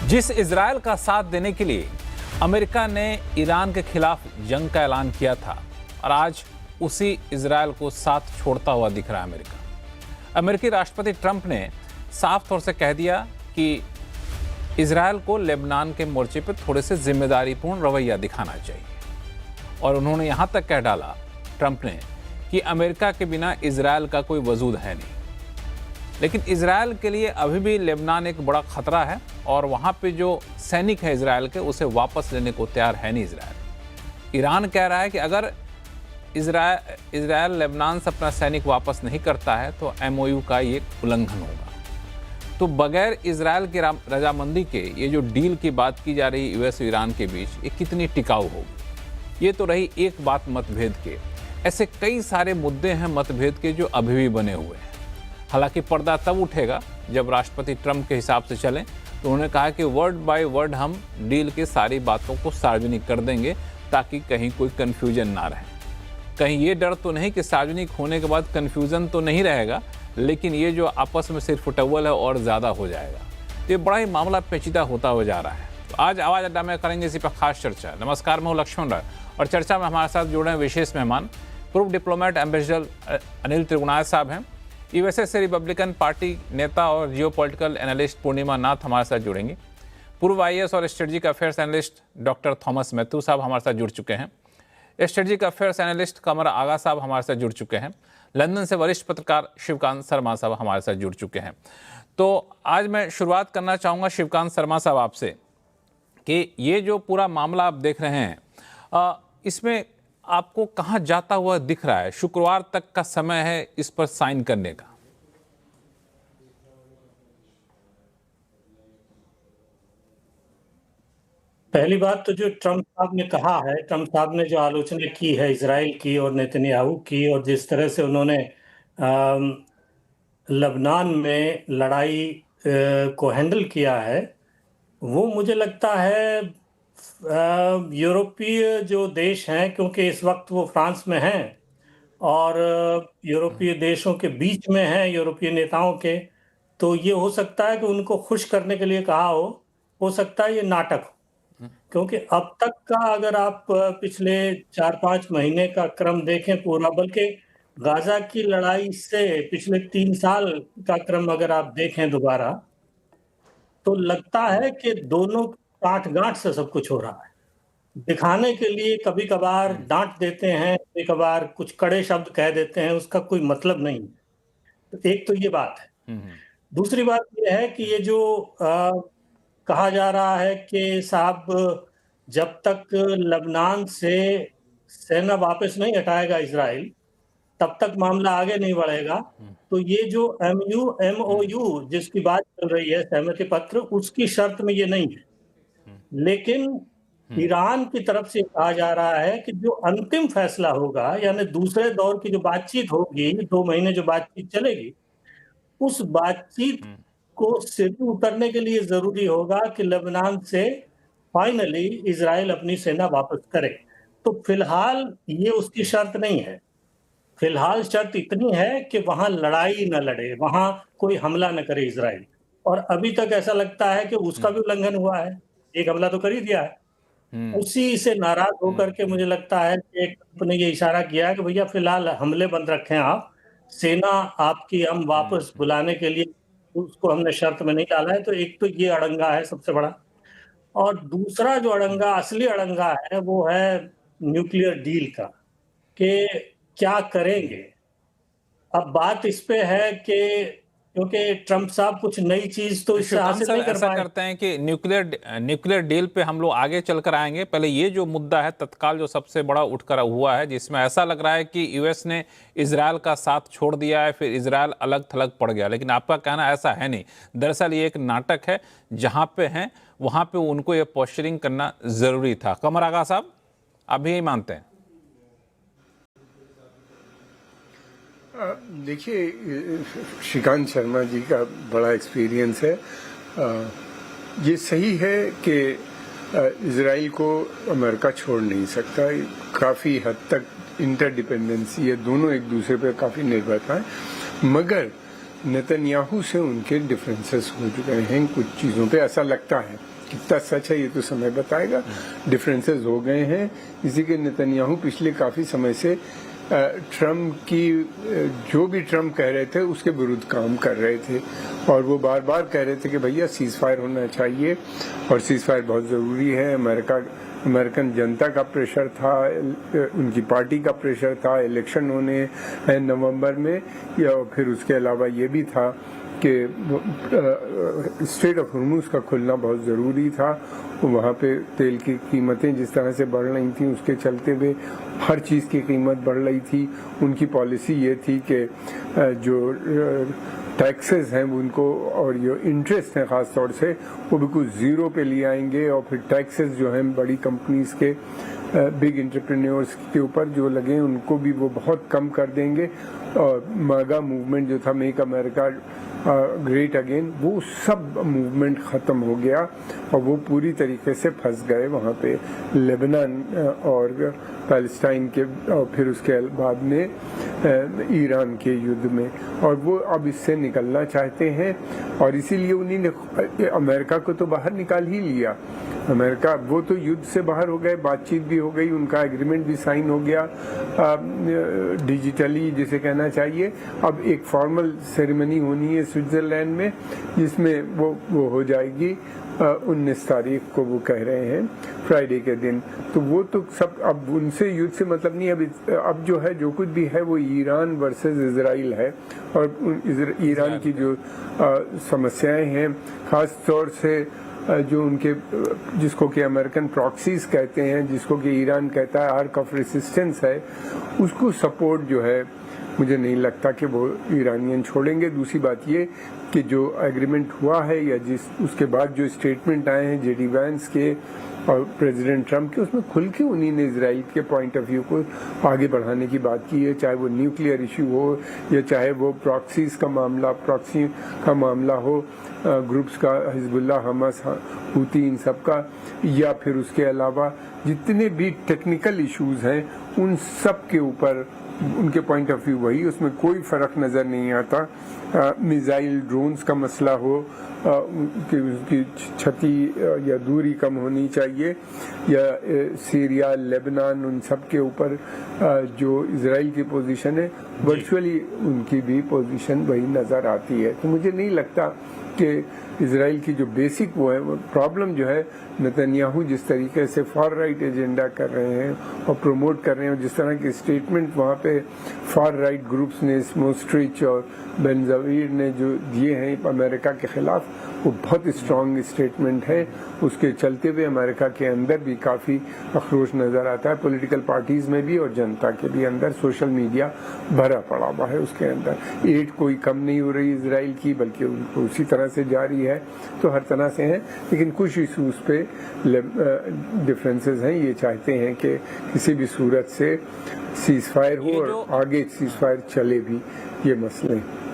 जिस इजरायल का साथ देने के लिए अमेरिका ने ईरान के खिलाफ जंग का ऐलान किया था और आज उसी इजरायल को साथ छोड़ता हुआ दिख रहा है अमेरिका। अमेरिकी राष्ट्रपति ट्रंप ने साफ तौर से कह दिया कि इजरायल को लेबनान के मोर्चे पर थोड़े से जिम्मेदारीपूर्ण रवैया दिखाना चाहिए और उन्होंने यहाँ तक कह डाला ट्रंप ने कि अमेरिका के बिना इजरायल का कोई वजूद है नहीं। लेकिन इजरायल के लिए अभी भी लेबनान एक बड़ा खतरा है और वहाँ पे जो सैनिक है इजरायल के उसे वापस लेने को तैयार है नहीं इजरायल। ईरान कह रहा है कि अगर इजरायल लेबनान से अपना सैनिक वापस नहीं करता है तो MOU का ये उल्लंघन होगा। तो बगैर इजरायल की रजामंदी के ये जो डील की बात की जा रही US और ईरान के बीच ये कितनी टिकाऊ होगी। ये तो रही एक बात मतभेद के। ऐसे कई सारे मुद्दे हैं मतभेद के जो अभी भी बने हुए हैं। हालांकि पर्दा तब उठेगा जब राष्ट्रपति ट्रंप के हिसाब से चलें तो उन्होंने कहा कि वर्ड बाय वर्ड हम डील की सारी बातों को सार्वजनिक कर देंगे ताकि कहीं कोई कन्फ्यूजन ना रहे। कहीं ये डर तो नहीं कि सार्वजनिक होने के बाद कन्फ्यूजन तो नहीं रहेगा, लेकिन ये जो आपस में सिर्फ फुटबॉल है और ज़्यादा हो जाएगा। तो ये बड़ा ही मामला पेचीदा होता हुआ जा रहा है। तो आज आवाज़ अड्डा में करेंगे इसी पर खास चर्चा। नमस्कार, मैं हूं लक्ष्मण राय और चर्चा में हमारे साथ जुड़े हैं विशेष मेहमान पूर्व डिप्लोमेट एम्बेसडर अनिल त्रिगुणाय साहब हैं। USA से रिपब्लिकन पार्टी नेता और जियोपॉलिटिकल एनालिस्ट पूर्णिमा नाथ हमारे साथ जुड़ेंगे। पूर्व IAS और strategic affairs analyst doctor Thomas Matthew साहब हमारे साथ जुड़ चुके हैं। स्ट्रेटेजिक अफेयर्स एनालिस्ट कमर आगा साहब हमारे साथ जुड़ चुके हैं। लंदन से वरिष्ठ पत्रकार शिवकांत शर्मा साहब हमारे साथ जुड़ चुके हैं। तो आज मैं शुरुआत करना चाहूँगा शिवकांत शर्मा साहब आपसे कि ये जो पूरा मामला आप देख रहे हैं इसमें आपको कहां जाता हुआ दिख रहा है? शुक्रवार तक का समय है इस पर साइन करने का। पहली बात तो जो ट्रंप साहब ने कहा है, ट्रंप साहब ने जो आलोचना की है इजराइल की और नेतन्याहू की और जिस तरह से उन्होंने लबनान में लड़ाई को हैंडल किया है, वो मुझे लगता है यूरोपीय जो देश हैं, क्योंकि इस वक्त वो फ्रांस में हैं और यूरोपीय देशों के बीच में हैं, यूरोपीय नेताओं के, तो ये हो सकता है कि उनको खुश करने के लिए कहा हो सकता है ये नाटक हो। क्योंकि अब तक का अगर आप पिछले 4-5 महीने का क्रम देखें पूरा, बल्कि गाजा की लड़ाई से पिछले 3 साल का क्रम अगर आप देखें दोबारा, तो लगता है कि दोनों गांठ से सब कुछ हो रहा है। दिखाने के लिए कभी कभार डांट देते हैं, कभी कभार कुछ कड़े शब्द कह देते हैं, उसका कोई मतलब नहीं है। तो एक तो ये बात है। दूसरी बात ये है कि ये जो कहा जा रहा है कि साहब जब तक लबनान से सेना वापस नहीं हटाएगा इजराइल तब तक मामला आगे नहीं बढ़ेगा। तो ये जो MOU जिसकी बात चल रही है, सहमति पत्र, उसकी शर्त में ये नहीं है। लेकिन ईरान की तरफ से कहा जा रहा है कि जो अंतिम फैसला होगा, यानी दूसरे दौर की जो बातचीत होगी, 2 महीने जो बातचीत चलेगी, उस बातचीत को सिर पे उतरने के लिए जरूरी होगा कि लेबनान से फाइनली इजराइल अपनी सेना वापस करे। तो फिलहाल ये उसकी शर्त नहीं है। फिलहाल शर्त इतनी है कि वहां लड़ाई न लड़े, वहां कोई हमला न करे इजराइल। और अभी तक ऐसा लगता है कि उसका भी उल्लंघन हुआ है, एक हमला तो कर ही दिया है। उसी से नाराज होकर के मुझे लगता है कि ट्रंप ने ये इशारा किया कि भैया फिलहाल हमले बंद रखें, आप सेना आपकी हम वापस बुलाने के लिए उसको हमने शर्त में नहीं डाला है। तो एक तो ये अड़ंगा है सबसे बड़ा, और दूसरा जो अड़ंगा, असली अड़ंगा है, वो है न्यूक्लियर डील का, कि क्या करेंगे। अब बात इस पे है कि क्योंकि ट्रंप साहब कुछ नई चीज तो इससे हासिल नहीं कर पाए। ऐसा करते हैं कि न्यूक्लियर डील पे हम लोग आगे चलकर आएंगे। पहले ये जो मुद्दा है तत्काल जो सबसे बड़ा उठकर हुआ है, जिसमें ऐसा लग रहा है कि US ने इजरायल का साथ छोड़ दिया है, फिर इजरायल अलग थलग पड़ गया। लेकिन आपका कहना ऐसा है नहीं, दरअसल ये एक नाटक है। जहां पे हैं वहां पे उनको ये पोस्चरिंग करना जरूरी था। कमर आगा साहब, आप भी यही मानते हैं? देखिए, श्रीकांत शर्मा जी का बड़ा एक्सपीरियंस है। ये सही है कि इजराइल को अमेरिका छोड़ नहीं सकता। काफ़ी हद तक इंटरडिपेंडेंसी है, दोनों एक दूसरे पर काफ़ी निर्भरता है। मगर नेतन्याहू से उनके डिफरेंसेस हो चुके हैं कुछ चीज़ों पे, ऐसा लगता है। कितना सच है ये तो समय बताएगा। डिफरेंसेस हो गए हैं, इसी के नेतन्याहू पिछले काफ़ी समय से ट्रम्प की जो भी ट्रम्प कह रहे थे उसके विरुद्ध काम कर रहे थे, और वो बार बार कह रहे थे कि भैया सीज फायर होना चाहिए और सीज फायर बहुत ज़रूरी है। अमेरिकन जनता का प्रेशर था, उनकी पार्टी का प्रेशर था, इलेक्शन होने हैं नवंबर में, या फिर उसके अलावा ये भी था कि स्ट्रेट ऑफ हॉर्मुज़ का खुलना बहुत ज़रूरी था। वहाँ पे तेल की कीमतें जिस तरह से बढ़ रही थी उसके चलते हुए हर चीज़ की कीमत बढ़ रही थी। उनकी पॉलिसी ये थी कि जो टैक्सेस हैं उनको और जो इंटरेस्ट हैं ख़ास तौर से वो बिल्कुल ज़ीरो पे ले आएंगे, और फिर टैक्सेस जो हैं बड़ी कंपनीज़ के बिग एंटरप्रेन्योर्स के ऊपर जो लगे उनको भी वो बहुत कम कर देंगे। और मागा मूवमेंट जो था, मेक अमेरिका ग्रेट अगेन, वो सब मूवमेंट ख़त्म हो गया और वो पूरी तरीके से फंस गए वहाँ पे लेबनान और पैलेस्टाइन के, और फिर उसके बाद में ईरान के युद्ध में, और वो अब इससे निकलना चाहते हैं। और इसीलिए उन्हीं ने अमेरिका को तो बाहर निकाल ही लिया। अमेरिका वो तो युद्ध से बाहर हो गए, बातचीत भी हो गई, उनका एग्रीमेंट भी साइन हो गया डिजिटली जिसे कहना चाहिए। अब एक फॉर्मल सेरेमनी होनी है स्विट्जरलैंड में जिसमें वो हो जाएगी 19 तारीख को, वो कह रहे हैं फ्राइडे के दिन। तो वो तो सब, अब उनसे युद्ध से मतलब नहीं। अब जो है जो कुछ भी है वो ईरान वर्सेस इजराइल है, और ईरान की जो समस्याएं हैं खास तौर से जो उनके, जिसको कि अमेरिकन प्रॉक्सीज कहते हैं, जिसको कि ईरान कहता है आर्क ऑफ रेसिस्टेंस है, उसको सपोर्ट जो है मुझे नहीं लगता कि वो ईरानियन छोड़ेंगे। दूसरी बात ये कि जो एग्रीमेंट हुआ है या उसके बाद जो स्टेटमेंट आए हैं जेडी वैंस के और प्रेसिडेंट ट्रम्प के, उसमें खुल के उन्हीं ने इजराइल के पॉइंट ऑफ व्यू को आगे बढ़ाने की बात की है, चाहे वो न्यूक्लियर इशू हो या चाहे वो प्रॉक्सी का मामला हो, ग्रुप्स का, हिजबुल्लाह, हमास, हूती, इन सब का, या फिर उसके अलावा जितने भी टेक्निकल इश्यूज हैं उन सब के ऊपर उनके पॉइंट ऑफ व्यू वही, उसमें कोई फर्क नज़र नहीं आता। मिसाइल ड्रोन्स का मसला हो कि उसकी क्षति या दूरी कम होनी चाहिए, या सीरिया, लेबनान, उन सब के ऊपर जो इजराइल की पोजीशन है वर्चुअली उनकी भी पोजीशन वही नज़र आती है। तो मुझे नहीं लगता कि इजराइल की जो बेसिक वो है, वो प्रॉब्लम जो है नेतन्याहू जिस तरीके से फार राइट एजेंडा कर रहे हैं और प्रमोट कर रहे हैं, और जिस तरह के स्टेटमेंट वहाँ पे फार राइट ग्रुप्स ने, स्मोस्ट्रिच और बेनजावीर ने जो दिए हैं अमेरिका के खिलाफ, वो बहुत स्ट्रॉन्ग स्टेटमेंट है। उसके चलते हुए अमेरिका के अंदर भी काफ़ी अखरोश नज़र आता है, पॉलिटिकल पार्टीज़ में भी और जनता के भी अंदर। सोशल मीडिया भरा पड़ा हुआ है उसके अंदर। एड कोई कम नहीं हो रही इजराइल की, बल्कि उनको उसी तरह से जारी है। तो हर तरह से है, लेकिन कुछ इशूज़ पे डिफरेंसेस हैं। ये चाहते हैं कि किसी भी सूरत से सीज फायर हो और आगे सीज फायर चले भी, ये मसले हैं।